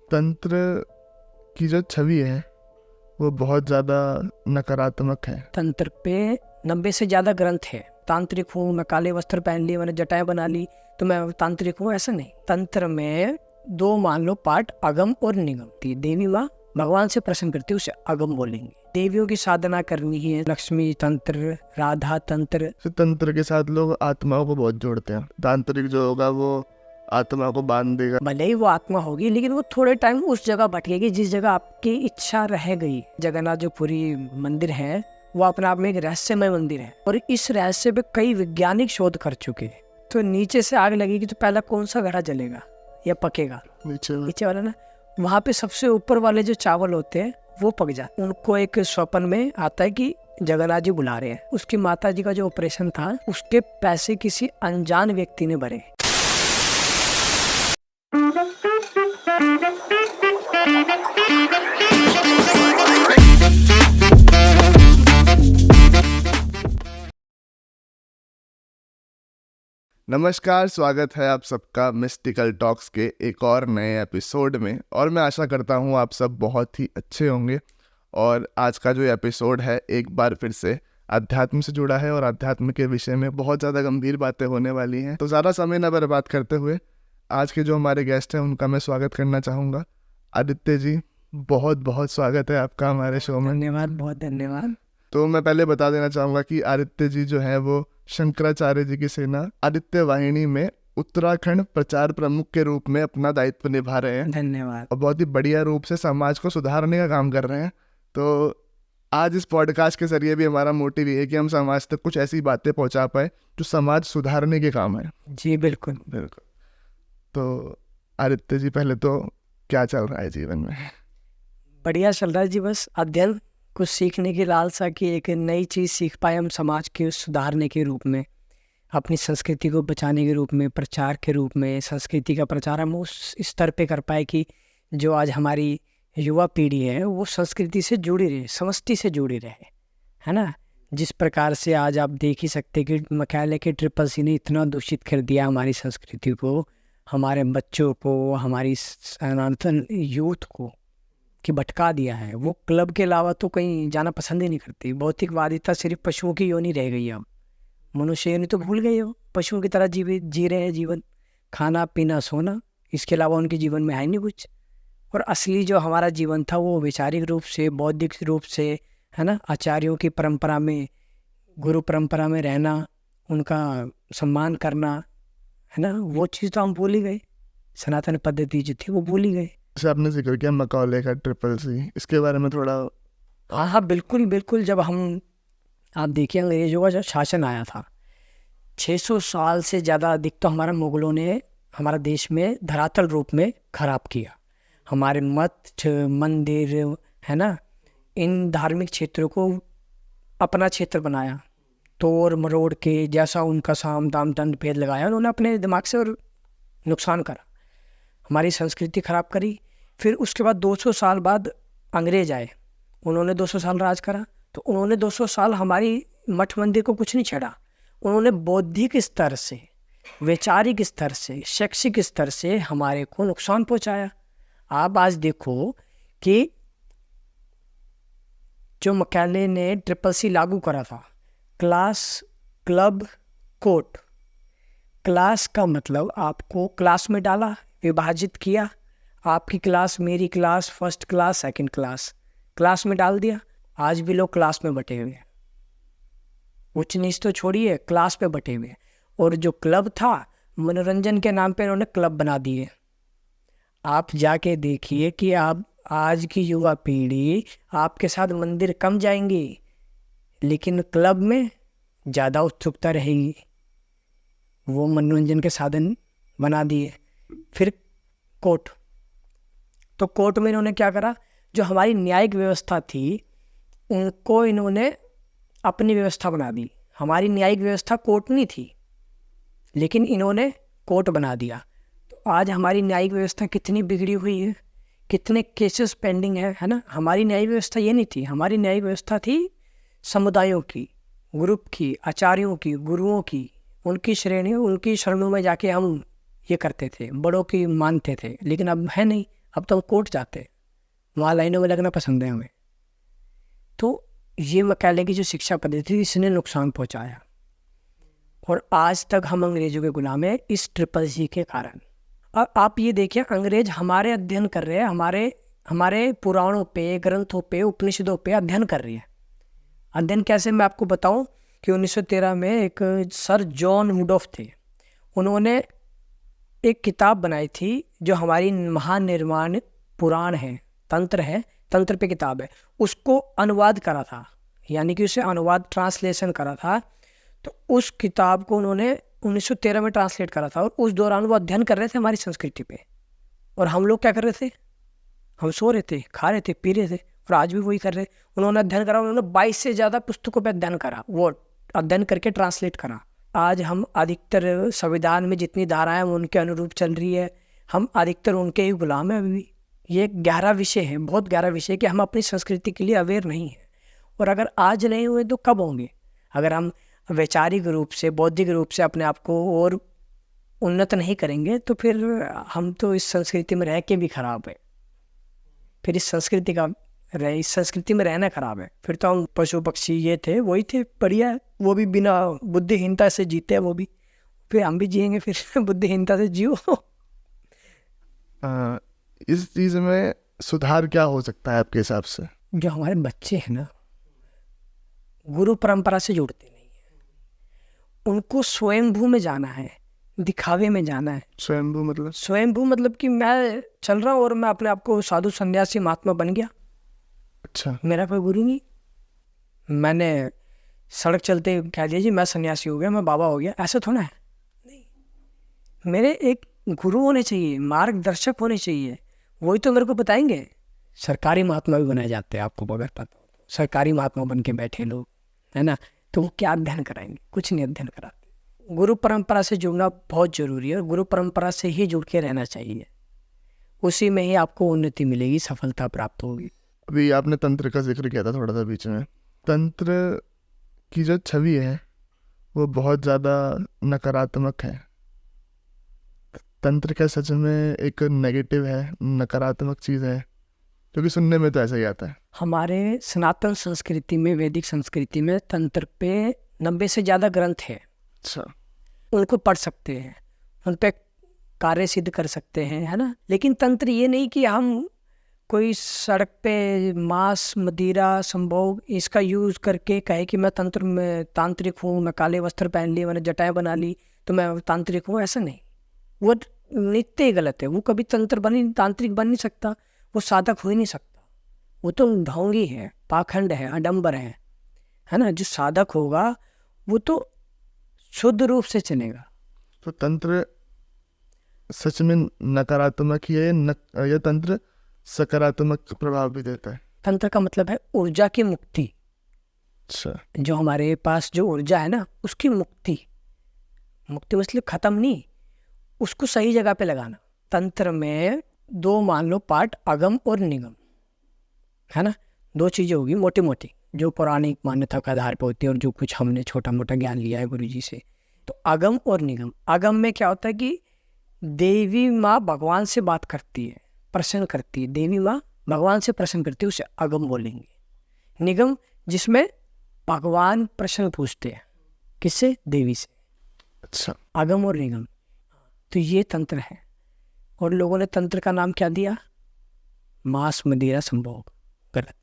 तंत्र की जो छवि है वो बहुत ज़्यादा नकारात्मक है। तंत्र पे 90 से ज़्यादा ग्रंथ है। तांत्रिक हूँ, मैं काले वस्त्र पहन लिए, मैंने जटाएं बना ली तो मैं तांत्रिक हूँ, ऐसा नहीं। तंत्र में दो मान लो पार्ट, अगम और निगम। देवी माँ भगवान से प्रश्न करती है, उसे अगम बोलेंगे। देवियों की साधना करनी है, लक्ष्मी तंत्र, राधा तंत्र। तो तंत्र के साथ लोग आत्माओं को बहुत जोड़ते हैं। तांत्रिक जो होगा वो आत्मा को बांध देगा। भले ही वो आत्मा होगी लेकिन वो थोड़े टाइम उस जगह भटकेगी जिस जगह आपकी इच्छा रह गई। जगन्नाथ जो पूरी मंदिर है वो अपने आप में एक रहस्यमय मंदिर है और इस रहस्य पे कई वैज्ञानिक शोध कर चुके हैं। तो नीचे से आग लगेगी तो पहला कौन सा घड़ा जलेगा या पकेगा? नीचे वाला ना। वहाँ पे सबसे ऊपर वाले जो चावल होते हैं वो पक जाते। उनको एक स्वप्न में आता है कि जगन्नाथ जी बुला रहे हैं। उसकी माता जी का जो ऑपरेशन था उसके पैसे किसी अनजान व्यक्ति ने भरे। नमस्कार, स्वागत है आप सबका मिस्टिकल टॉक्स के एक और नए एपिसोड में। और मैं आशा करता हूँ आप सब बहुत ही अच्छे होंगे। और आज का जो एपिसोड है एक बार फिर से अध्यात्म से जुड़ा है और अध्यात्म के विषय में बहुत ज़्यादा गंभीर बातें होने वाली हैं। तो ज़्यादा समय न बर्बाद करते हुए आज के जो हमारे गेस्ट हैं उनका मैं स्वागत करना चाहूँगा। आदित्य जी, बहुत बहुत स्वागत है आपका हमारे शो में। धन्यवाद, बहुत धन्यवाद। तो मैं पहले बता देना चाहूँगा कि आदित्य जी जो है वो शंकराचार्य जी की सेना आदित्य वाहिनी में उत्तराखंड प्रचार प्रमुख के रूप में अपना दायित्व निभा रहे हैं। धन्यवाद। और बहुत ही बढ़िया रूप से समाज को सुधारने का काम कर रहे हैं। तो आज इस पॉडकास्ट के जरिए भी हमारा मोटिव ये है कि हम समाज तक कुछ ऐसी बातें पहुंचा पाए जो समाज सुधारने के काम है। जी बिल्कुल बिल्कुल। तो आदित्य जी, पहले तो क्या चल रहा है जीवन में? बढ़िया चल रहा है जी। बस अध्ययन, कुछ सीखने की लालसा की एक नई चीज़ सीख पाए हम समाज के सुधारने के रूप में, अपनी संस्कृति को बचाने के रूप में, प्रचार के रूप में। संस्कृति का प्रचार हम उस स्तर पे कर पाए कि जो आज हमारी युवा पीढ़ी है वो संस्कृति से जुड़ी रहे, समष्टि से जुड़ी रहे, है ना। जिस प्रकार से आज आप देख ही सकते कि मैकाले के CCC ने इतना दूषित कर दिया हमारी संस्कृति को, हमारे बच्चों को, हमारी सनातन यूथ को कि भटका दिया है। वो क्लब के अलावा तो कहीं जाना पसंद ही नहीं करती। भौतिकवादिता सिर्फ पशुओं की योनि रह गई है। अब मनुष्य योनि तो भूल गए हो, पशुओं की तरह जी रहे हैं जीवन, खाना पीना सोना, इसके अलावा उनके जीवन में है नहीं कुछ। और असली जो हमारा जीवन था वो वैचारिक रूप से, बौद्धिक रूप से, है ना, आचार्यों की परंपरा में, गुरु परंपरा में रहना, उनका सम्मान करना, है ना, वो चीज़ तो हम भूल ही गए। सनातन पद्धति जो थी वो भूल ही गए। जैसे आपने जिक्र किया मैकाले का CCC, इसके बारे में थोड़ा। हाँ, बिल्कुल बिल्कुल। जब आप देखिए अंग्रेजों का जब शासन आया था, 600 साल से ज़्यादा अधिक तो हमारा मुगलों ने हमारा देश में धरातल रूप में खराब किया। हमारे मठ मंदिर, है ना, इन धार्मिक क्षेत्रों को अपना क्षेत्र बनाया, तोड़ मरोड़ के, जैसा उनका साम दाम दंड भेद लगाया उन्होंने अपने दिमाग से और नुकसान करा, हमारी संस्कृति खराब करी। फिर उसके बाद 200 साल बाद अंग्रेज आए, उन्होंने 200 साल राज करा। तो उन्होंने 200 साल हमारी मठ मंदिर को कुछ नहीं छेड़ा। उन्होंने बौद्धिक स्तर से, वैचारिक स्तर से, शैक्षिक स्तर से हमारे को नुकसान पहुंचाया। आप आज देखो कि जो मैकाले ने CCC लागू करा था, क्लास, क्लब, कोर्ट। क्लास का मतलब आपको क्लास में डाला, विभाजित किया, आपकी क्लास, मेरी class, first class, second class, class में डाल दिया। आज भी लोग क्लास में बटे हुए हैं, उच्च नीच तो छोड़िए, क्लास पे बटे हुए हैं। और जो क्लब था, मनोरंजन के नाम पे उन्होंने क्लब बना दिए। आप जाके देखिए कि आप आज की युवा पीढ़ी आपके साथ मंदिर कम जाएंगी लेकिन क्लब में ज़्यादा उत्सुकता रहेगी। वो मनोरंजन के साधन बना दिए। फिर कोर्ट, तो कोर्ट में इन्होंने क्या करा, जो हमारी न्यायिक व्यवस्था थी उनको इन्होंने अपनी व्यवस्था बना दी। हमारी न्यायिक व्यवस्था कोर्ट नहीं थी लेकिन इन्होंने कोर्ट बना दिया। तो आज हमारी न्यायिक व्यवस्था कितनी बिगड़ी हुई है, कितने केसेस पेंडिंग है ना। हमारी न्यायिक व्यवस्था ये नहीं थी, हमारी न्यायिक व्यवस्था थी समुदायों की, ग्रुप की, आचार्यों की, गुरुओं की, उनकी श्रेणियों, उनकी शरणों में जाके हम ये करते थे, बड़ों की मानते थे। लेकिन अब है नहीं, अब तो हम कोर्ट जाते हैं, वहाँ लाइनों में लगना पसंद है हमें। तो ये मैं कह लें कि जो शिक्षा पद्धति थी इसने नुकसान पहुँचाया, और आज तक हम अंग्रेजों के गुलाम हैं इस CCC के कारण। अब आप ये देखिए, अंग्रेज हमारे अध्ययन कर रहे हैं, हमारे पुराणों पे, ग्रंथों पे, उपनिषदों पे अध्ययन कर रही है। अध्ययन कैसे, मैं आपको बताऊं कि 1913 में एक सर जॉन वुडॉफ थे, उन्होंने एक किताब बनाई थी जो हमारी महानिर्वाण पुराण है, तंत्र पे किताब है, उसको अनुवाद करा था, यानी कि उसे अनुवाद ट्रांसलेशन करा था। तो उस किताब को उन्होंने 1913 में ट्रांसलेट करा था, और उस दौरान वो अध्ययन कर रहे थे हमारी संस्कृति पे, और हम लोग क्या कर रहे थे, हम सो रहे थे, खा रहे थे, पी रहे थे, और आज भी वही कर रहे। उन्होंने अध्ययन करा, उन्होंने 22 से ज़्यादा पुस्तकों पे अध्ययन करा, वो अध्ययन करके ट्रांसलेट करा। आज हम अधिकतर संविधान में जितनी धाराएं उनके अनुरूप चल रही है, हम अधिकतर उनके ही गुलाम हैं अभी भी। ये एक गहरा विषय है, बहुत गहरा विषय है कि हम अपनी संस्कृति के लिए अवेयर नहीं हैं, और अगर आज नहीं हुए तो कब होंगे। अगर हम वैचारिक रूप से, बौद्धिक रूप से अपने आप को और उन्नत नहीं करेंगे तो फिर हम तो इस संस्कृति में रह के भी खराब है, फिर इस संस्कृति में रहना खराब है। फिर तो हम पशु पक्षी ये थे वही थे, बढ़िया है, वो भी बिना बुद्धिहीनता से जीते हैं वो भी, फिर हम भी जिएंगे, फिर बुद्धिहीनता से जियो। इस चीज़ में सुधार क्या हो सकता है आपके हिसाब से? जो हमारे बच्चे हैं ना, गुरु परंपरा से जुड़ते नहीं है, उनको स्वयंभू में जाना है, दिखावे में जाना है। स्वयंभू मतलब कि मैं चल रहा हूँ और मैं अपने आप को साधु संन्यासी महात्मा बन गया, अच्छा, मेरा कोई गुरु नहीं, मैंने सड़क चलते कह दिया जी मैं सन्यासी हो गया, मैं बाबा हो गया, ऐसा थोड़ा है। नहीं, मेरे एक गुरु होने चाहिए, मार्गदर्शक होने चाहिए, वही तो मेरे को बताएंगे। सरकारी महात्मा भी बनाए जाते हैं, आपको अगर पता हो, सरकारी महात्मा बन के बैठे लोग, है ना, तो वो क्या अध्ययन कराएंगे, कुछ नहीं अध्ययन कराते। गुरु परंपरा से जुड़ना बहुत जरूरी है, और गुरु परंपरा से ही जुड़ के रहना चाहिए, उसी में ही आपको उन्नति मिलेगी, सफलता प्राप्त होगी। अभी आपने तंत्र का जिक्र किया था थोड़ा सा बीच में, तंत्र की जो छवि है वो बहुत ज़्यादा नकारात्मक है। तंत्र क्या सच में एक नेगेटिव है, नकारात्मक चीज़ है? क्योंकि सुनने में तो ऐसा ही आता है। हमारे सनातन संस्कृति में, वैदिक संस्कृति में तंत्र पे 90 से ज़्यादा ग्रंथ है। अच्छा, उनको पढ़ सकते हैं, उन पे कार्य सिद्ध कर सकते हैं, है ना। लेकिन तंत्र ये नहीं कि हम कोई सड़क पे मांस, मदिरा, संभोग इसका यूज़ करके कहे कि मैं तंत्र में तांत्रिक हूँ, मैं काले वस्त्र पहन लिए, मैंने जटाएं बना ली तो मैं तांत्रिक हूँ, ऐसा नहीं। वो नित्य ही गलत है, वो कभी तांत्रिक बन नहीं सकता, वो साधक हो ही नहीं सकता, वो तो ढोंगी है, पाखंड है, आडंबर है ना। जो साधक होगा वो तो शुद्ध रूप से चलेगा। तो तंत्र सच में नकारात्मक ही है या तंत्र सकारात्मक प्रभाव भी देता है? तंत्र का मतलब है ऊर्जा की मुक्ति। अच्छा, जो हमारे पास जो ऊर्जा है ना, उसकी मुक्ति मतलब खत्म नहीं, उसको सही जगह पे लगाना। तंत्र में दो मान लो पार्ट, अगम और निगम, है ना। दो चीजें होगी मोटी मोटी, जो पौराणिक मान्यता के आधार पर होती है और जो कुछ हमने छोटा मोटा ज्ञान लिया है गुरु जी से। तो अगम और निगम, अगम में क्या होता है कि देवी माँ भगवान से बात करती है, प्रश्न करती है, देवी माँ भगवान से प्रश्न करती है, उसे अगम बोलेंगे। निगम जिसमें भगवान प्रश्न पूछते हैं, किससे? देवी से। अच्छा, अगम और निगम, तो ये तंत्र है। और लोगों ने तंत्र का नाम क्या दिया? मांस, मदिरा, संभोग। गलत है।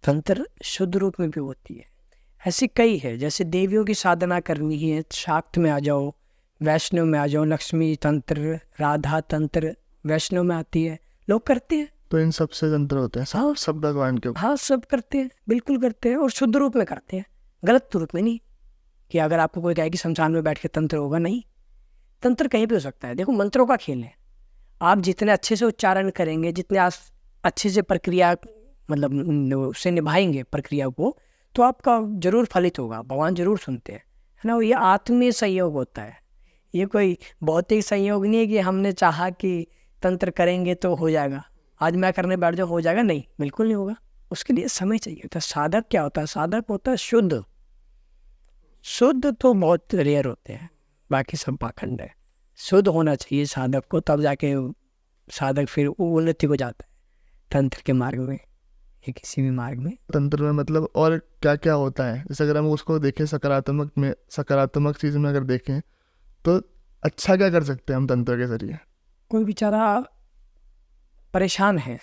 तंत्र शुद्ध रूप में भी होती है, ऐसी कई है। जैसे देवियों की साधना करनी है, शाक्त में आ जाओ, वैष्णव में आ जाओ, लक्ष्मी तंत्र, राधा तंत्र वैष्णव में आती है, लोग करते हैं। तो इन सब से तंत्र होते हैं? हाँ, सब भगवान के? हाँ, सब करते हैं, बिल्कुल करते हैं, और शुद्ध रूप में करते हैं, गलत रूप में नहीं। कि अगर आपको कोई कहे कि शमशान में बैठ के तंत्र होगा, नहीं, तंत्र कहीं भी हो सकता है। देखो, मंत्रों का खेल है, आप जितने अच्छे से उच्चारण करेंगे, जितने आप अच्छे से प्रक्रिया मतलब उससे निभाएंगे प्रक्रिया को, तो आपका जरूर फलित होगा, भगवान जरूर सुनते हैं, है ना। ये आत्मीय संयोग होता है, ये कोई भौतिक संयोग नहीं है कि हमने चाहा कि तंत्र करेंगे तो हो जाएगा, आज मैं करने बैठ जाऊँ हो जाएगा, नहीं, बिल्कुल नहीं होगा। उसके लिए समय चाहिए होता है। साधक क्या होता है? साधक होता है शुद्ध। शुद्ध तो बहुत रेयर होते हैं, बाकी सब पाखंड है। शुद्ध होना चाहिए साधक को, तब जाके साधक फिर उन्नति को जाता है तंत्र के मार्ग में या किसी भी मार्ग में। तंत्र में मतलब और क्या क्या होता है? जैसे अगर हम उसको देखें सकारात्मक चीज़ में अगर देखें तो अच्छा क्या कर सकते हैं हम तंत्र के जरिए? कोई बेचारा परेशान है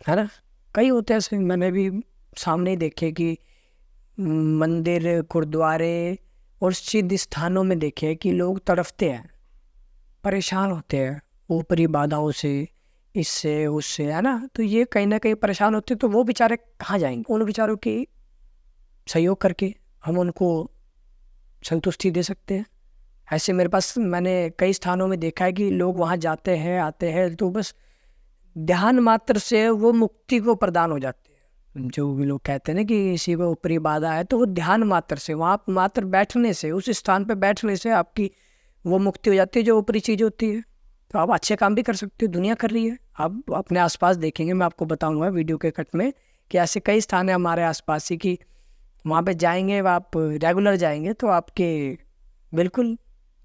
ना, कई होते हैं ऐसे, मैंने भी सामने ही देखे कि मंदिर गुरुद्वारे और सिद्ध स्थानों में देखे कि लोग तड़फते हैं, परेशान होते हैं ऊपरी बाधाओं से, इससे उससे, है ना। तो ये कहीं ना कहीं परेशान होते हैं, तो वो बेचारे कहाँ जाएंगे? उन बेचारों की सहयोग करके हम उनको संतुष्टि दे सकते हैं। ऐसे मेरे पास मैंने कई स्थानों में देखा है कि लोग वहाँ जाते हैं आते हैं तो बस ध्यान मात्र से वो मुक्ति को प्रदान हो जाते हैं। जो भी लोग कहते हैं ना कि इसी को ऊपरी बाधा है, तो वो ध्यान मात्र से, वहाँ मात्र बैठने से, उस स्थान पे बैठने से आपकी वो मुक्ति हो जाती है जो ऊपरी चीज़ होती है। तो आप अच्छे काम भी कर सकते हो, दुनिया कर रही है। आप अपने आसपास देखेंगे, मैं आपको बताऊंगा वीडियो के कट में कि ऐसे कई स्थान है हमारे आसपास ही कि वहाँ पे जाएंगे, आप रेगुलर जाएंगे तो आपके बिल्कुल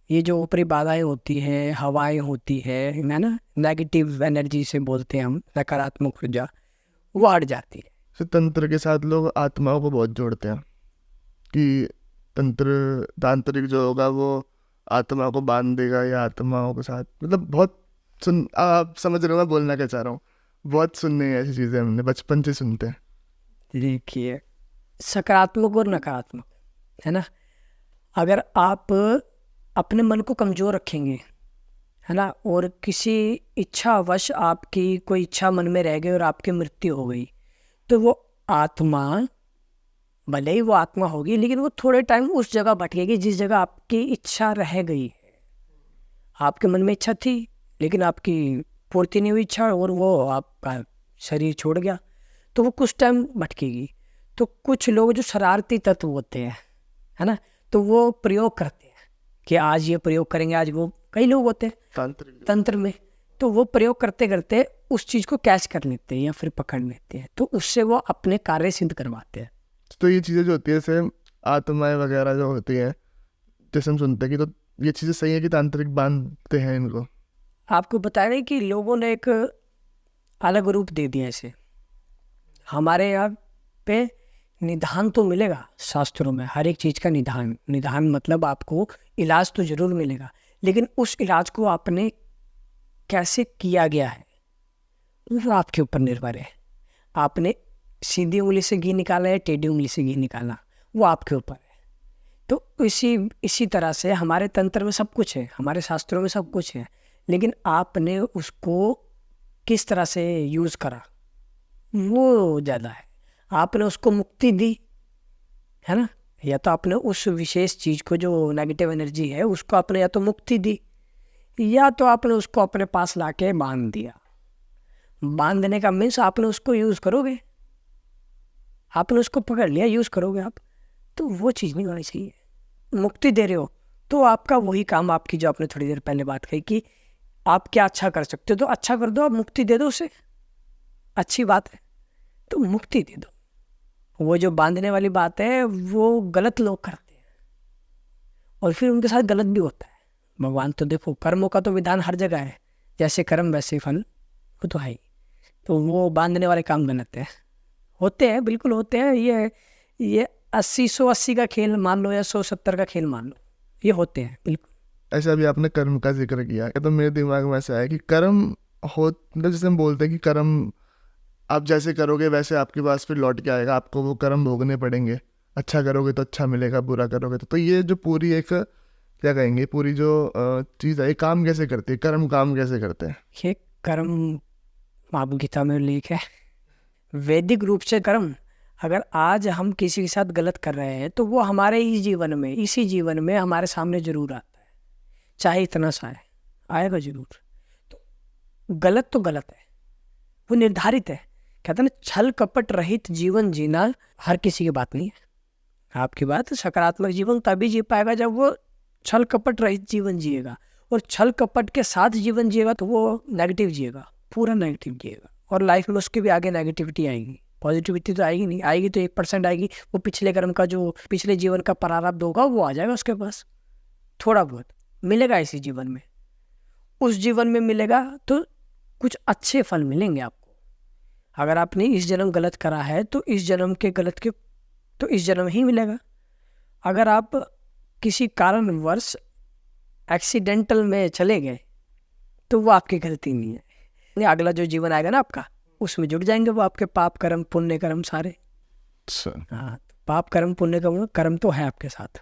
ये जो ऊपरी बाधाएं होती है, हवाएं होती है ना, नेगेटिव एनर्जी से बोलते हैं हम, नकारात्मक ऊर्जा, वो हट जाती है। तो तंत्र के साथ लोग आत्माओं को बहुत जोड़ते हैं कि तांत्रिक जो होगा वो आत्मा को बांध देगा या आत्माओं के साथ, मतलब बहुत आप समझ रहे हो मैं बोलना क्या चाह रहा हूँ। बहुत सुनने हैं ऐसी चीज़ें, हमने बचपन से सुनते हैं। देखिए, सकारात्मक और नकारात्मक, है ना। अगर आप अपने मन को कमज़ोर रखेंगे, है ना, और किसी इच्छावश आपकी कोई इच्छा मन में रह गई और आपकी मृत्यु हो गई, तो वो आत्मा, भले ही वो आत्मा होगी, लेकिन वो थोड़े टाइम उस जगह भटकेगी जिस जगह आपकी इच्छा रह गई है। आपके मन में इच्छा थी लेकिन आपकी पूर्ति नहीं हुई इच्छा और वो आपका शरीर छोड़ गया, तो वो कुछ टाइम भटकेगी। तो कुछ लोग जो शरारती तत्व होते हैं, है ना, तो वो प्रयोग करते हैं कि आज ये प्रयोग करेंगे, आज वो, कई लोग होते हैं तंत्र में, तो वो प्रयोग करते करते उस चीज़ को कैच कर लेते हैं या फिर पकड़ लेते हैं, तो उससे वो अपने कार्य सिद्ध करवाते हैं। तो ये चीज़ें जो होती है जैसे आत्माएं वगैरह जो होती हैं, जैसे हम सुनते हैं कि, तो ये चीज़ें सही है कि तांत्रिक बांधते हैं इनको? आपको बता रहे कि लोगों ने एक अलग रूप दे दिया इसे। हमारे यहाँ पे निदान तो मिलेगा शास्त्रों में, हर एक चीज़ का निदान मतलब आपको इलाज तो ज़रूर मिलेगा, लेकिन उस इलाज को आपने कैसे किया गया है वो आपके ऊपर निर्भर है। आपने सीधी उंगली से घी निकाला है, टेढ़ी उंगली से घी निकाला, वो आपके ऊपर है। तो इसी तरह से हमारे तंत्र में सब कुछ है, हमारे शास्त्रों में सब कुछ है, लेकिन आपने उसको किस तरह से यूज़ करा वो ज़्यादा है। आपने उसको मुक्ति दी, है ना, या तो आपने उस विशेष चीज़ को जो नेगेटिव एनर्जी है उसको आपने या तो मुक्ति दी, या तो आपने उसको अपने पास लाके बांध दिया। बांधने का मीन्स आपने उसको यूज़ करोगे, आपने उसको पकड़ लिया, यूज़ करोगे आप, तो वो चीज़ नहीं होनी चाहिए। मुक्ति दे रहे हो तो आपका वही काम, आपकी जो आपने थोड़ी देर पहले बात कही कि आप क्या अच्छा कर सकते हो तो अच्छा कर दो, आप मुक्ति दे दो उसे, अच्छी बात है, तो मुक्ति दे दो। वो जो बांधने वाली बात है वो गलत लोग करते हैं और फिर उनके साथ गलत भी होता है। भगवान तो देखो, कर्मों का तो विधान हर जगह है, जैसे कर्म वैसे फल, वो तो है ही। तो वो बांधने वाले काम गलत है, होते हैं, बिल्कुल होते हैं। ये 80-180 का खेल मान लो या 170 का खेल मान लो, ये होते हैं बिल्कुल। ऐसा भी आपने कर्म का जिक्र किया है, तो मेरे दिमाग में ऐसा है कि कर्म हो, मतलब जैसे हम बोलते हैं कि कर्म आप जैसे करोगे वैसे आपके पास फिर लौट के आएगा, आपको वो कर्म भोगने पड़ेंगे। अच्छा करोगे तो अच्छा मिलेगा, बुरा करोगे तो ये जो पूरी एक क्या कहेंगे, पूरी जो चीज़ है, ये काम कैसे करती है, कर्म काम कैसे करते हैं? ये कर्म आप गीता में उल्लेख है, वैदिक रूप से कर्म, अगर आज हम किसी के साथ गलत कर रहे हैं तो वो हमारे ही जीवन में, इसी जीवन में हमारे सामने जरूर आता है, चाहे इतना सा है, आएगा जरूर। तो गलत तो गलत है, वो निर्धारित है। कहते हैं ना, छल कपट रहित जीवन जीना हर किसी की बात नहीं है। आपकी बात, सकारात्मक जीवन तभी जी पाएगा जब वो छल कपट रहित जीवन जिएगा, और छल कपट के साथ जीवन जिएगा तो वो नेगेटिव जिएगा, पूरा नेगेटिव जिएगा, और लाइफ में उसके भी आगे नेगेटिविटी आएगी, पॉजिटिविटी तो आएगी नहीं, आएगी तो 1% आएगी। वो पिछले कर्म का जो पिछले जीवन का प्रारब्ध होगा वो आ जाएगा उसके पास, थोड़ा बहुत मिलेगा इसी जीवन में, उस जीवन में मिलेगा तो कुछ अच्छे फल मिलेंगे आपको। अगर आपने इस जन्म गलत करा है तो इस जन्म के गलत के तो इस जन्म ही मिलेगा। अगर आप किसी कारणवश एक्सीडेंटल में चले गए तो वो आपकी गलती नहीं है। अगला जो जीवन आएगा ना आपका, उसमें जुड़ जाएंगे वो आपके पाप कर्म पुण्य कर्म सारे। अच्छा, हाँ, पाप कर्म पुण्य कर्म तो है आपके साथ,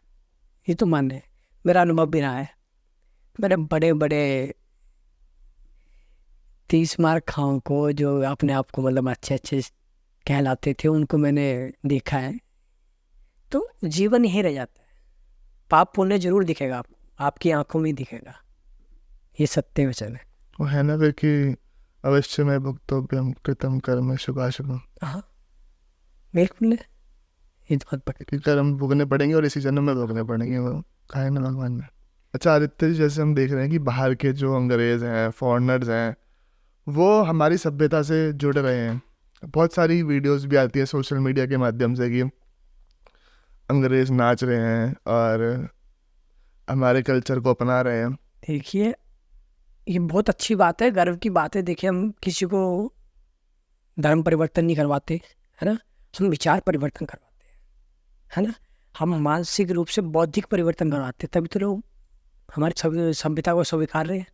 ये तो मान्य है, मेरा अनुभव भी रहा है। मैंने बड़े बड़े 30 मार्क खाओं को जो अपने आप को मतलब अच्छे अच्छे कहलाते थे, उनको मैंने देखा है। तो जीवन यही रह जाता है, पाप पुण्य जरूर दिखेगा आपको, आपकी आंखों में दिखेगा, ये सत्य वचन है। वो है ना वे कि अवश्य में भुक्तव्यम कृतम कर्म शुभाशुभम, हाँ बिल्कुल है, ये तो बहुत बड़ी। कि कर्म भोगने पड़ेंगे और इसी जन्म में भोगने पड़ेंगे, वो कहा है ना भगवान ने। अच्छा आदित्य जी, जैसे हम देख रहे हैं कि बाहर के जो अंग्रेज हैं, फॉरेनर्स हैं, वो हमारी सभ्यता से जुड़ रहे हैं। बहुत सारी वीडियोस भी आती है सोशल मीडिया के माध्यम से कि अंग्रेज नाच रहे हैं और हमारे कल्चर को अपना रहे हैं। देखिए ये बहुत अच्छी बात है, गर्व की बात है। देखिए हम किसी को धर्म परिवर्तन नहीं करवाते, है ना, हम विचार परिवर्तन करवाते हैं, है ना, हम मानसिक रूप से बौद्धिक परिवर्तन करवाते हैं, तभी तो लोग हमारी सभ्यता को स्वीकार रहे हैं,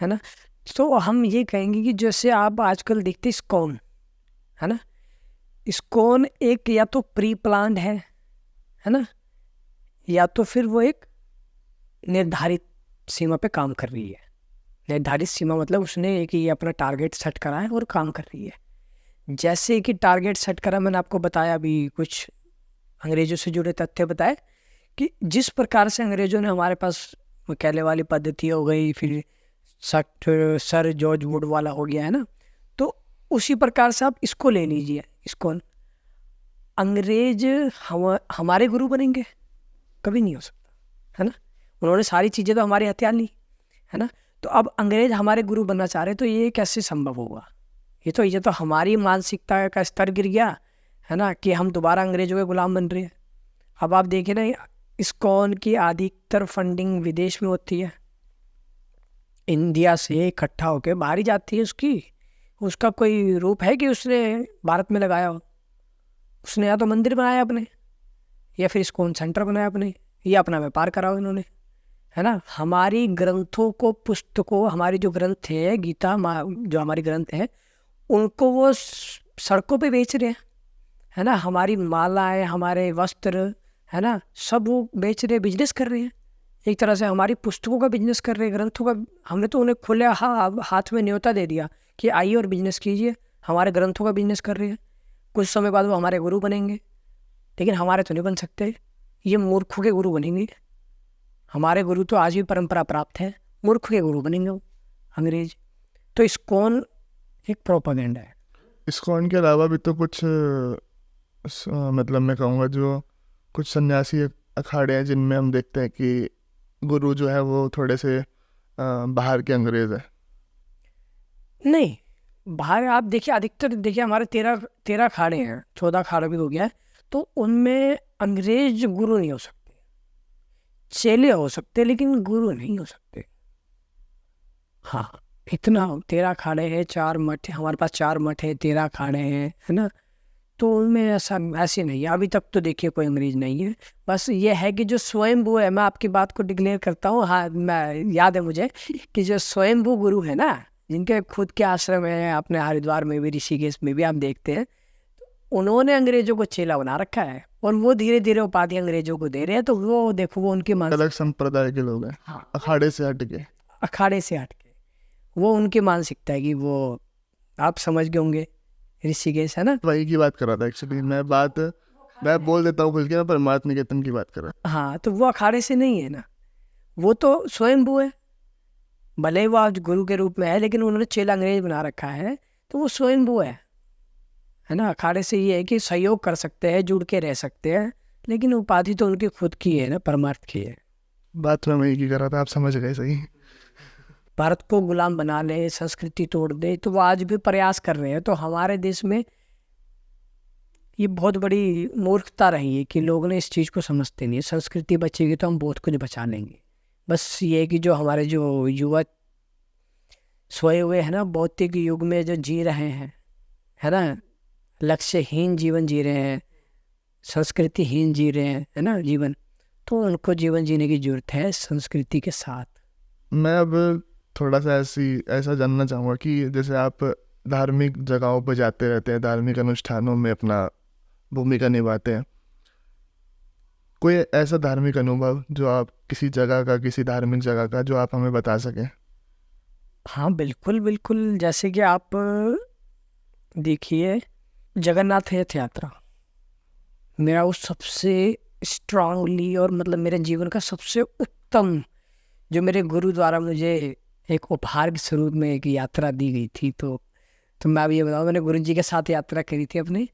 है ना। तो हम ये कहेंगे कि जैसे आप आजकल देखते इस्कॉन, है ना, इस्कॉन एक या तो प्री प्लान्ड है ना, या तो फिर वो एक निर्धारित सीमा पे काम कर रही है। निर्धारित सीमा मतलब उसने एक ये अपना टारगेट सेट करा है और काम कर रही है। जैसे कि टारगेट सेट करा, मैंने आपको बताया अभी कुछ अंग्रेजों से जुड़े तथ्य बताए कि जिस प्रकार से अंग्रेजों ने हमारे पास कैले वाली पद्धति हो गई, फिर सर जॉर्ज वुड वाला हो गया, है ना, तो उसी प्रकार से आप इसको ले लीजिए। इसको अंग्रेज हमारे गुरु बनेंगे कभी नहीं हो सकता, है ना, उन्होंने सारी चीज़ें तो हमारे हथियार ली, है ना। तो अब अंग्रेज हमारे गुरु बनना चाह रहे, तो ये कैसे संभव होगा? ये तो हमारी मानसिकता का स्तर गिर गया, है ना, कि हम दोबारा अंग्रेजों के गुलाम बन रहे हैं। अब आप देखें ना, इस्कॉन की अधिकतर फंडिंग विदेश में होती है, इंडिया से इकट्ठा होकर बाहर ही जाती है। उसका कोई रूप है कि उसने भारत में लगाया हो? उसने या तो मंदिर बनाया अपने, या फिर इस्कॉन सेंटर बनाया अपने, या अपना व्यापार करा हो इन्होंने, है ना। हमारी ग्रंथों को, पुस्तकों, हमारी जो ग्रंथ है गीता जो हमारी ग्रंथ है, उनको वो सड़कों पे बेच रहे हैं, है ना। हमारी मालाएं, हमारे वस्त्र, है ना, सब वो बेच रहे, बिजनेस कर रहे हैं। एक तरह से हमारी पुस्तकों का बिजनेस कर रहे हैं, ग्रंथों का। हमने तो उन्हें खुले हाथ में न्योता दे दिया कि आइए और बिजनेस कीजिए, हमारे ग्रंथों का बिजनेस कर रहे हैं। कुछ समय बाद वो हमारे गुरु बनेंगे, लेकिन हमारे तो नहीं बन सकते, ये मूर्खों के गुरु बनेंगे। हमारे गुरु तो आज भी परंपरा प्राप्त है, मूर्ख के गुरु बनेंगे वो अंग्रेज। तो इस्कॉन एक प्रोपेगेंडा है। इस्कॉन के अलावा भी तो कुछ मतलब मैं कहूँगा जो कुछ सन्यासी अखाड़े हैं जिनमें हम देखते हैं कि गुरु जो है वो थोड़े से बाहर के अंग्रेज है। नहीं, बाहर आप देखिए, अधिकतर देखिए हमारे 13 अखाड़े हैं, 14 अखाड़ा भी हो गया है, तो उनमें अंग्रेज गुरु नहीं हो सकते, चेले हो सकते लेकिन गुरु नहीं हो सकते। हाँ, इतना 13 अखाड़े हैं, 4 मठ है, हमारे पास 4 मठ है, 13 अखाड़े हैं, है ना। तो उनमें ऐसे नहीं है, अभी तक तो देखिए कोई अंग्रेज नहीं है। बस ये है कि जो स्वयंभू है, मैं आपकी बात को डिक्लेयर करता हूँ, हाँ, मैं याद है मुझे कि जो स्वयंभू गुरु है ना, जिनके खुद के आश्रम है, अपने हरिद्वार में भी, ऋषिकेश में भी आप देखते हैं, उन्होंने अंग्रेजों को चेला बना रखा है और वो धीरे धीरे उपाधि अंग्रेजों को दे रहे हैं। तो वो देखो, वो उनके अलग संप्रदाय के लोग हैं, हाँ, अखाड़े से हट के, अखाड़े से हट के, वो उनकी मानसिकता है कि वो, आप समझ गए होंगे, ऋषिकेश, है ना। वही की बात कर रहा था एक्चुअली। मैं बोल देता हूँ खुल के, मैं परमार्थ निकेतन की बात कर रहा हाँ, तो वो अखाड़े से नहीं है ना, वो तो स्वयंभू है। भले ही वो आज गुरु के रूप में है, लेकिन उन्होंने चेला अंग्रेज बना रखा है, तो वो स्वयंभू है ना। अखाड़े से ये है कि सहयोग कर सकते हैं, जुड़ के रह सकते हैं, लेकिन उपाधि तो उनकी खुद की है ना, परमार्थ की है। बात मैं वही की कर रहा था, आप समझ गए सही। भारत को गुलाम बना ले, संस्कृति तोड़ दे, तो वो आज भी प्रयास कर रहे हैं। तो हमारे देश में ये बहुत बड़ी मूर्खता रही है कि लोग ने इस चीज़ को समझते नहीं है। संस्कृति बचेगी तो हम बहुत कुछ बचा लेंगे। बस ये है कि जो हमारे जो युवा सोए हुए है ना, भौतिक युग में जो जी रहे हैं, है ना, लक्ष्यहीन जीवन जी रहे हैं, संस्कृतिहीन जी रहे हैं, है ना जीवन, तो उनको जीवन जीने की जरूरत है संस्कृति के साथ। मैं अब थोड़ा सा ऐसा जानना चाहूँगा कि जैसे आप धार्मिक जगहों पर जाते रहते हैं, धार्मिक अनुष्ठानों में अपना भूमिका निभाते हैं, कोई ऐसा धार्मिक अनुभव जो आप किसी जगह का, किसी धार्मिक जगह का, जो आप हमें बता सकें? हाँ बिल्कुल बिल्कुल, जैसे कि आप देखिए जगन्नाथ रथ यात्रा मेरा वो सबसे स्ट्रांगली और मतलब मेरे जीवन का सबसे उत्तम, जो मेरे गुरु द्वारा मुझे एक उपहार के स्वरूप में एक यात्रा दी गई थी। तो मैं अब ये बताऊँ, मैंने गुरु जी के साथ यात्रा करी थी अपने,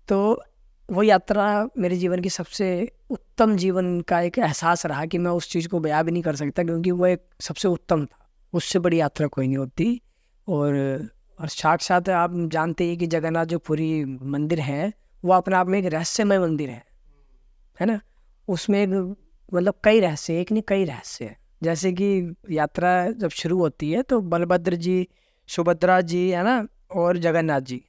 तो वो यात्रा मेरे जीवन की सबसे उत्तम जीवन का एक एहसास रहा कि मैं उस चीज़ को बयां भी नहीं कर सकता, क्योंकि वो एक सबसे उत्तम था, उससे बड़ी यात्रा कोई नहीं होती। और साक्षात आप जानते हैं कि जगन्नाथ जो पूरी मंदिर है वो अपने आप में एक रहस्यमय मंदिर है ना, उसमें एक मतलब कई रहस्य, एक नहीं कई रहस्य है। जैसे कि यात्रा जब शुरू होती है तो बलभद्र जी, सुभद्रा जी, है ना, और जगन्नाथ जी,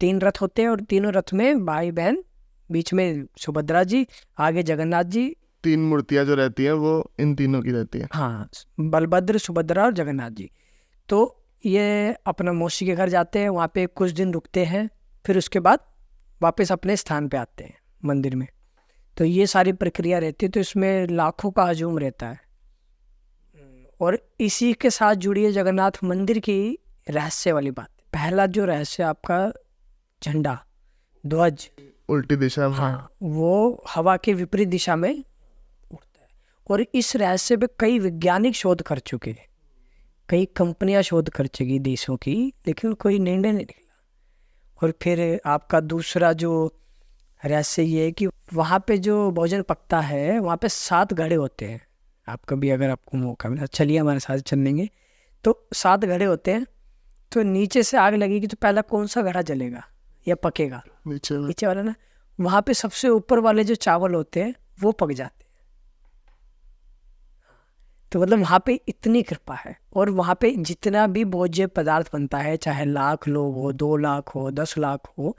3 रथ होते हैं और तीनों रथ में भाई बहन, बीच में सुभद्रा जी, आगे जगन्नाथ जी। 3 मूर्तियाँ जो रहती हैं वो इन तीनों की रहती हैं। हाँ, बलभद्र, सुभद्रा और जगन्नाथ जी। तो ये अपना मौसी के घर जाते हैं, वहाँ पे कुछ दिन रुकते हैं, फिर उसके बाद वापस अपने स्थान पे आते हैं मंदिर में। तो ये सारी प्रक्रिया रहती है, तो इसमें लाखों का हजूम रहता है। और इसी के साथ जुड़ी है जगन्नाथ मंदिर की रहस्य वाली बात। पहला जो रहस्य आपका झंडा, ध्वज उल्टी दिशा में। हाँ, वो हवा के विपरीत दिशा में उड़ता है। और इस रहस्य पे कई वैज्ञानिक शोध कर चुके हैं, कई कंपनियां शोध कर चुकी देशों की, लेकिन कोई निर्णय नहीं निकला। और फिर आपका दूसरा जो रहस्य ये है कि वहाँ पे जो भोजन पकता है वहाँ पे 7 घड़े होते हैं। आप कभी अगर आपको मौका मिला चलिए हमारे साथ चलेंगे, तो 7 घड़े होते हैं। तो नीचे से आग लगेगी तो पहला कौन सा घड़ा जलेगा या पकेगा? नीचे वाला ना। वहाँ पे सबसे ऊपर वाले जो चावल होते हैं वो पक जाते हैं। तो मतलब वहाँ पे इतनी कृपा है। और वहाँ पे जितना भी भोज्य पदार्थ बनता है, चाहे 1,00,000 लोग हो, 2,00,000 हो, 10,00,000 हो,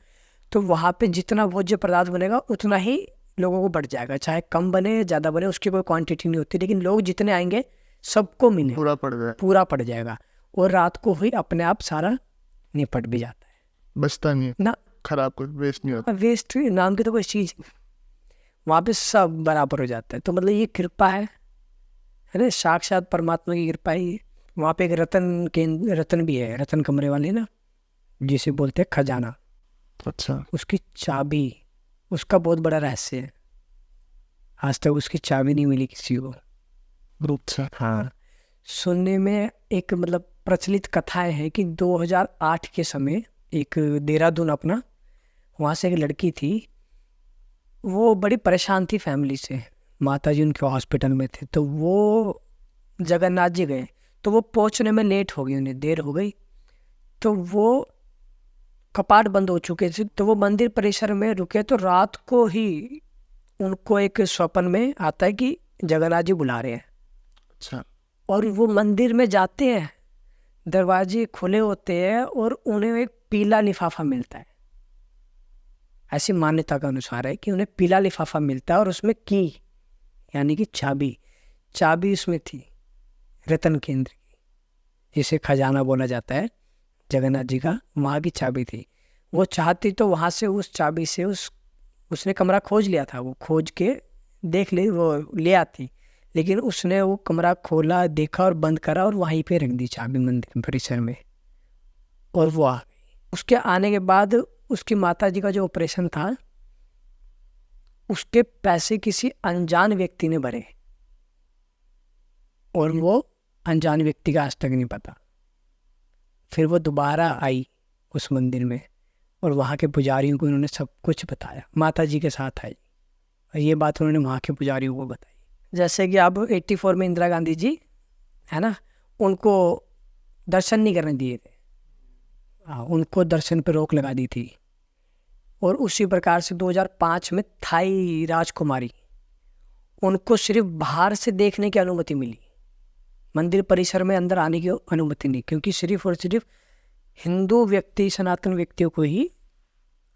तो वहाँ पे जितना भोज्य पदार्थ बनेगा उतना ही लोगों को बढ़ जाएगा। चाहे कम बने ज़्यादा बने, उसकी कोई क्वांटिटी नहीं होती, लेकिन लोग जितने आएंगे सबको मिले, पूरा पड़ जाएगा। और रात को ही अपने आप सारा निपट भी जाता है, बचता नहीं है ना, खराब, कोई वेस्ट नहीं होता। वेस्ट नाम की तो कोई चीज़ नहीं, वहाँ पे सब बराबर हो जाता है। तो मतलब ये कृपा है ना, साक्षात परमात्मा की कृपा ही। वहाँ पे एक रतन भी है, रतन कमरे वाले ना, जिसे बोलते हैं खजाना। अच्छा। उसकी चाबी, उसका बहुत बड़ा रहस्य है, आज तक उसकी चाबी नहीं मिली किसी को। अच्छा। हाँ, सुनने में एक मतलब प्रचलित कथाएं हैं कि 2008 के समय एक देहरादून अपना, वहाँ से एक लड़की थी, वो बड़ी परेशान थी फैमिली से, माता जी उनके हॉस्पिटल में थे, तो वो जगन्नाथ जी गए, तो वो पहुँचने में लेट हो गई, उन्हें देर हो गई, तो वो कपाट बंद हो चुके थे, तो वो मंदिर परिसर में रुके। तो रात को ही उनको एक स्वप्न में आता है कि जगन्नाथ जी बुला रहे हैं। अच्छा। और वो मंदिर में जाते हैं, दरवाजे खुले होते हैं और उन्हें एक पीला लिफाफा मिलता है। ऐसी मान्यता का अनुसार है कि उन्हें पीला लिफाफा मिलता है और उसमें की यानी कि चाबी उसमें थी, रतन केंद्र की, जिसे खजाना बोला जाता है जगन्नाथ जी का, वहाँ की चाबी थी। वो चाहती तो वहाँ से उस चाबी से उसने कमरा खोज लिया था, वो खोज के देख ले, वो ले आती, लेकिन उसने वो कमरा खोला, देखा और बंद करा और वहीं पे रख दी चाबी मंदिर परिसर में, और वो आ गई। उसके आने के बाद उसकी माता जी का जो ऑपरेशन था, उसके पैसे किसी अनजान व्यक्ति ने भरे, और वो अनजान व्यक्ति का आज तक नहीं पता। फिर वो दोबारा आई उस मंदिर में और वहाँ के पुजारियों को उन्होंने सब कुछ बताया, माता जी के साथ आई, और ये बात उन्होंने वहाँ के पुजारियों को बताई। जैसे कि अब 84 में इंदिरा गांधी जी है ना, उनको दर्शन नहीं करने दिए थे, उनको दर्शन पर रोक लगा दी थी। और उसी प्रकार से 2005 में थाई राजकुमारी, उनको सिर्फ बाहर से देखने की अनुमति मिली, मंदिर परिसर में अंदर आने की अनुमति नहीं, क्योंकि सिर्फ और सिर्फ हिंदू व्यक्ति, सनातन व्यक्तियों को ही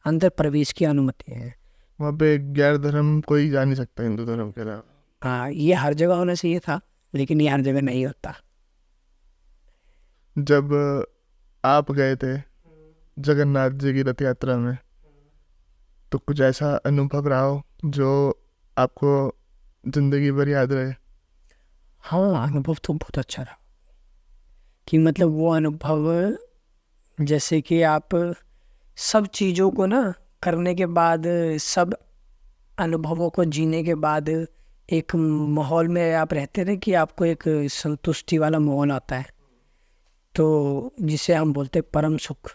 अंदर प्रवेश की अनुमति है। वहाँ पे गैर धर्म कोई जा नहीं सकता हिंदू धर्म के अलावा। हाँ, ये हर जगह होना चाहिए था, लेकिन ये हर जगह नहीं होता। जब आप गए थे जगन्नाथ जी की रथ यात्रा में, तो कुछ ऐसा अनुभव रहा हो जो आपको जिंदगी भर याद रहे? हाँ, अनुभव तो बहुत अच्छा रहा, कि मतलब वो अनुभव, जैसे कि आप सब चीज़ों को ना करने के बाद, सब अनुभवों को जीने के बाद एक माहौल में आप रहते रहे कि आपको एक संतुष्टि वाला माहौल आता है, तो जिसे हम बोलते हैं परम सुख,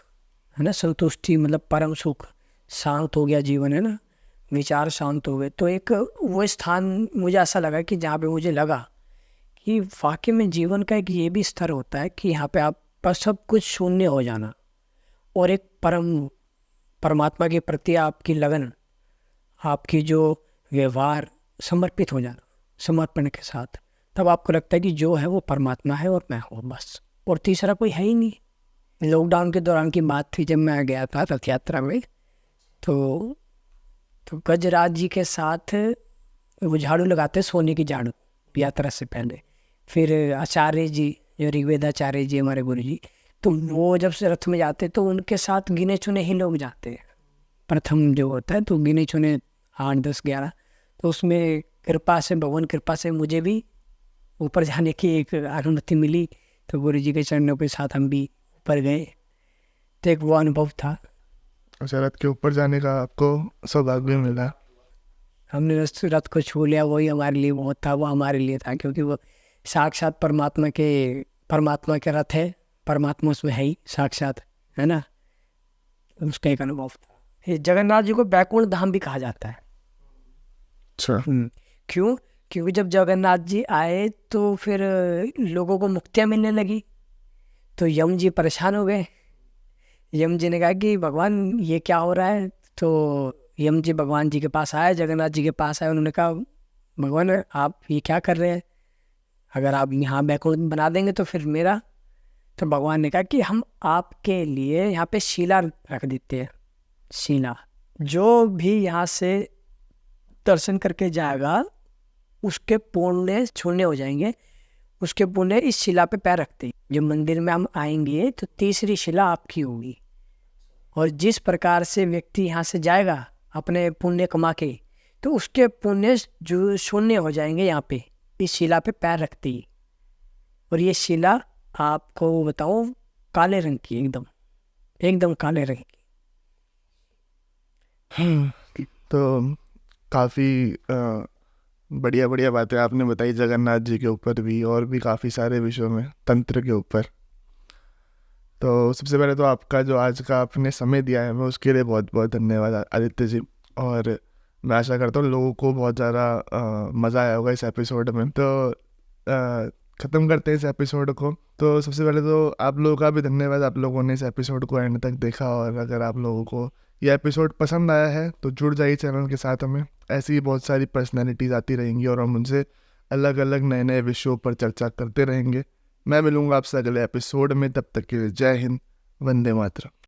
है ना। संतुष्टि मतलब परम सुख, शांत हो गया जीवन, है ना, विचार शांत हो गए। तो एक वो स्थान मुझे ऐसा लगा कि जहाँ पे मुझे लगा कि वाकई में जीवन का एक ये भी स्तर होता है कि यहाँ पे आप पर सब कुछ शून्य हो जाना, और एक परमात्मा के प्रति आपकी लगन, आपकी जो व्यवहार समर्पित हो जाना, समर्पण के साथ, तब आपको लगता है कि जो है वो परमात्मा है और मैं हूँ बस, और तीसरा कोई है ही नहीं। लॉकडाउन के दौरान की बात थी, जब मैं गया था रथ यात्रा में, तो गजराज जी के साथ वो झाड़ू लगाते, सोने की झाड़ू, यात्रा से पहले। फिर आचार्य जी, जो ऋग्वेदाचार्य जी हमारे गुरु जी, तो वो जब से रथ में जाते तो उनके साथ गिने चुने ही लोग जाते हैं। प्रथम जो होता है तो गिने चुने 8, 10, 11, तो उसमें कृपा से, भगवान कृपा से मुझे भी ऊपर जाने की एक अनुमति मिली, तो गुरु जी के चरणों के साथ हम भी ऊपर गए। तो एक वो अनुभव था। अच्छा, रथ के ऊपर जाने का आपको सौभाग्य मिला? हमने उस रथ को छू लिया, वही हमारे लिए बहुत था, वो हमारे लिए था, क्योंकि वो साक्षात परमात्मा के रथ है, परमात्मा उसमें है ही साक्षात, है ना। उसका एक अनुभव था। ये जगन्नाथ जी को बैकुंठ धाम भी कहा जाता है। अच्छा। क्यों? क्योंकि जब जगन्नाथ जी आए तो फिर लोगों को मुक्तियाँ मिलने लगी, तो यम जी परेशान हो गए। यम जी ने कहा कि भगवान ये क्या हो रहा है, तो यम जी भगवान जी के पास आए, जगन्नाथ जी के पास आए। उन्होंने कहा भगवान आप ये क्या कर रहे हैं, अगर आप यहाँ बैकुंठ बना देंगे तो फिर मेरा। तो भगवान ने कहा कि हम आपके लिए यहाँ पे शिला रख देते हैं। शिला, जो भी यहाँ से दर्शन करके जाएगा उसके पुण्य शून्य हो जाएंगे, उसके पुण्य इस शिला पे पैर रखते हैं। जब मंदिर में हम आएंगे तो तीसरी शिला आपकी होगी, और जिस प्रकार से व्यक्ति यहाँ से जाएगा अपने पुण्य कमा के, तो उसके पुण्य जो शून्य हो जाएंगे यहाँ पे इस शिला पे पैर रखते ही। और ये शिला आपको बताऊं काले रंग की, एकदम काले रंग की। तो काफ़ी बढ़िया बढ़िया बातें आपने बताई जगन्नाथ जी के ऊपर भी, और भी काफ़ी सारे विषयों में, तंत्र के ऊपर। तो सबसे पहले तो आपका जो आज का आपने समय दिया है, मैं उसके लिए बहुत बहुत धन्यवाद आदित्य जी। और मैं आशा करता हूँ लोगों को बहुत ज़्यादा मज़ा आया होगा इस एपिसोड में। तो ख़त्म करते हैं इस एपिसोड को। तो सबसे पहले तो आप लोगों का भी धन्यवाद, आप लोगों ने इस एपिसोड को एंड तक देखा। और अगर आप लोगों को ये एपिसोड पसंद आया है तो जुड़ जाइए चैनल के साथ। हमें ऐसी ही बहुत सारी पर्सनैलिटीज़ आती रहेंगी और हम उनसे अलग अलग नए नए विषयों पर चर्चा करते रहेंगे। मैं मिलूँगा आपसे अगले एपिसोड में, तब तक के लिए जय हिंद, वंदे मातरम।